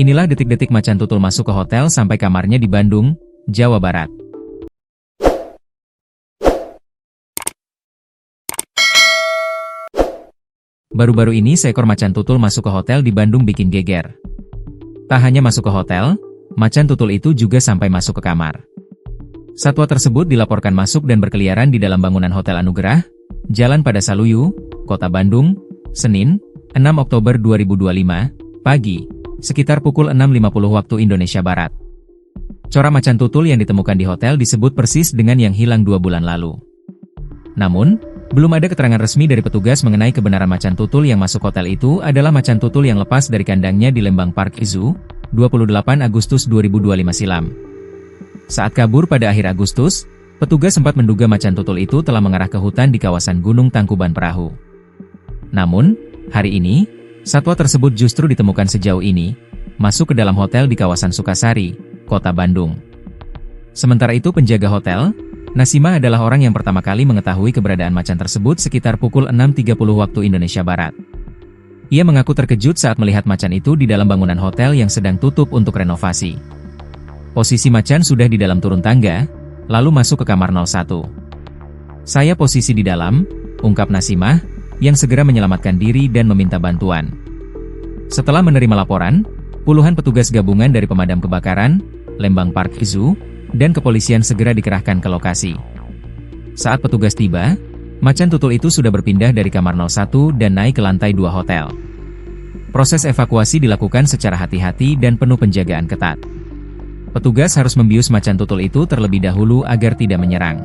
Inilah detik-detik macan tutul masuk ke hotel sampai kamarnya di Bandung, Jawa Barat. Baru-baru ini seekor macan tutul masuk ke hotel di Bandung bikin geger. Tak hanya masuk ke hotel, macan tutul itu juga sampai masuk ke kamar. Satwa tersebut dilaporkan masuk dan berkeliaran di dalam bangunan Hotel Anugerah, Jalan Padasaluyu, Kota Bandung, Senin, 6 Oktober 2025, pagi, sekitar pukul 6.50 waktu Indonesia Barat. Corak macan tutul yang ditemukan di hotel disebut persis dengan yang hilang 2 bulan lalu. Namun, belum ada keterangan resmi dari petugas mengenai kebenaran macan tutul yang masuk hotel itu adalah macan tutul yang lepas dari kandangnya di Lembang Park Zoo, 28 Agustus 2025 silam. Saat kabur pada akhir Agustus, petugas sempat menduga macan tutul itu telah mengarah ke hutan di kawasan Gunung Tangkuban Perahu. Namun, hari ini, satwa tersebut justru ditemukan sejauh ini, masuk ke dalam hotel di kawasan Sukasari, Kota Bandung. Sementara itu penjaga hotel, Nasima adalah orang yang pertama kali mengetahui keberadaan macan tersebut sekitar pukul 6.30 waktu Indonesia Barat. Ia mengaku terkejut saat melihat macan itu di dalam bangunan hotel yang sedang tutup untuk renovasi. Posisi macan sudah di dalam turun tangga, lalu masuk ke kamar 01. Saya posisi di dalam, ungkap Nasimah, yang segera menyelamatkan diri dan meminta bantuan. Setelah menerima laporan, puluhan petugas gabungan dari pemadam kebakaran, Lembang Park Zoo, dan kepolisian segera dikerahkan ke lokasi. Saat petugas tiba, macan tutul itu sudah berpindah dari kamar 01 dan naik ke lantai 2 hotel. Proses evakuasi dilakukan secara hati-hati dan penuh penjagaan ketat. Petugas harus membius macan tutul itu terlebih dahulu agar tidak menyerang.